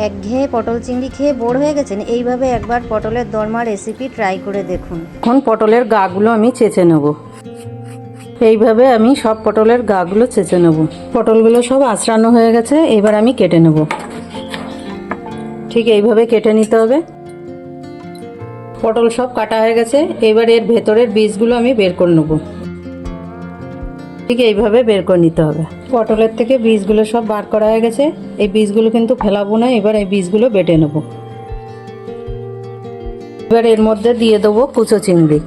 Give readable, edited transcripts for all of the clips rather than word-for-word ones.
একঘেয়ে পটল চিংড়ি খেয়ে বোর হয়ে গেছেন, এইভাবে একবার পটলের দরমা রেসিপি ট্রাই করে দেখুন। এখন পটলের গাগুলো আমি চেঁচে নেব। এইভাবে আমি সব পটলের গাগুলো চেঁচে নেব। পটলগুলো সব আঁচড়ানো হয়ে গেছে, এবার আমি কেটে নেব। ঠিক এইভাবে কেটে নিতে হবে। পটল সব কাটা হয়ে গেছে, এবার এর ভেতরের বীজগুলো আমি বের করে নেব। ঠিক এইভাবে বের করে নিতে হবে। পটলের থেকে বীজগুলো সব বার করা হয়ে গেছে, এই বীজগুলো কিন্তু ফেলাবো না। এবার এই বীজগুলো বেটে নেব। এবার এর মধ্যে দিয়ে দেবো কুচো চিংড়ি।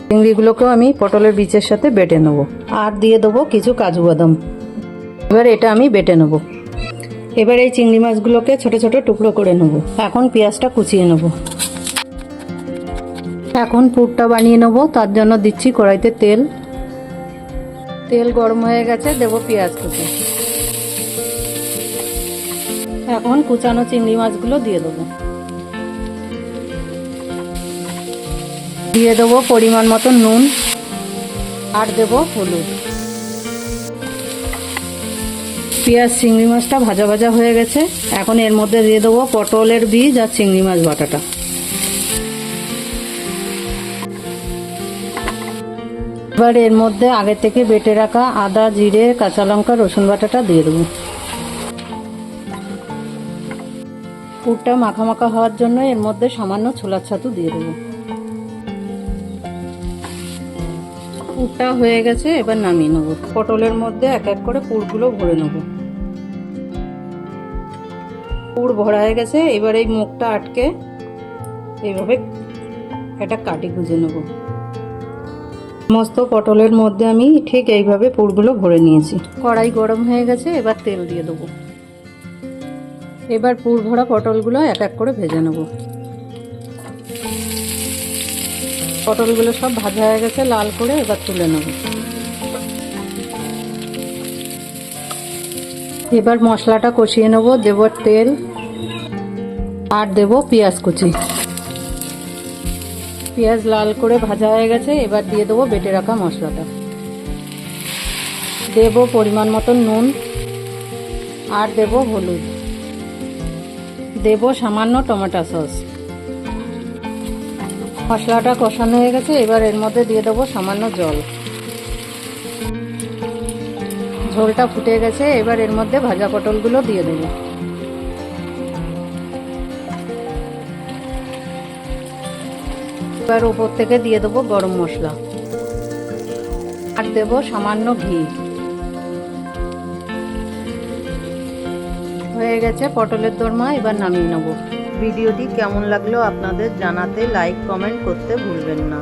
চিংড়িগুলোকেও আমি পটলের বীজের সাথে বেটে নেব। আর দিয়ে দেবো কিছু কাজু বাদাম। এবার এটা আমি বেটে নেব। এবার এই চিংড়ি মাছগুলোকে ছোট ছোট টুকরো করে নেব। এখন পেঁয়াজটা কুচিয়ে নেব। এখন পুরটা বানিয়ে নেব। তার জন্য দিচ্ছি কড়াইতে তেল। তেল গরম হয়ে গেছে, দেবো পেঁয়াজ কুচি। এখন কুচানো চিংড়ি মাছগুলো দিয়ে দেবো। দিয়ে দেবো পরিমাণ মতো নুন, আর দেবো হলুদ। পেঁয়াজ চিংড়ি মাছটা ভাজা ভাজা হয়ে গেছে, এখন এর মধ্যে দিয়ে দেবো পটলের বীজ আর চিংড়ি মাছ বাটাটা। এবার এর মধ্যে আগে থেকে বেটে রাখা আদা, জিরে, কাঁচা লঙ্কা, রসুন বাটাটা দিয়ে দেবো। পুরটা মাখা মাখা হওয়ার জন্য এর মধ্যে সামান্য ছোলার ছাতু দিয়ে দেবো। পুরটা হয়ে গেছে, এবার নামিয়ে নেব। পটলের মধ্যে এক এক করে পুরগুলো ভরে নেব। পুর ভরা হয়ে গেছে, এবার এই মুখটা আটকে এইভাবে একটা কাটি গুঁজে নেব। সমস্ত পটলের মধ্যে আমি ঠিক এইভাবে পুরগুলো ভরে নিয়েছি। কড়াই গরম হয়ে গেছে, এবার তেল দিয়ে দেবো। এবার পুর ভরা পটলগুলো এক এক করে ভেজে নেব। পটলগুলো সব ভাজা হয়ে গেছে লাল করে, এবার তুলে নেব। এবার মশলাটা কষিয়ে নেব। দেবো তেল, আর দেবো পেঁয়াজ কুচি। পেঁয়াজ লাল করে ভাজা হয়ে গেছে, এবার দিয়ে দেবো বেটে রাখা মশলাটা। দেবো পরিমাণ মতো নুন, আর দেবো হলুদ। দেবো সামান্য টমেটো সস। মশলাটা কষানো হয়ে গেছে, এবার এর মধ্যে দিয়ে দেবো সামান্য জল। ঝোলটা ফুটে গেছে, এবার এর মধ্যে ভাজা পটলগুলো দিয়ে দেবো। এবার উপর থেকে দিয়ে দেবো গরম মশলা, আর দেবো সামান্য ঘি। হয়ে গেছে পটলের দোরমা, এবার নামিয়ে নেব। ভিডিওটি কেমন লাগলো আপনাদের জানাতে লাইক কমেন্ট করতে ভুলবেন না।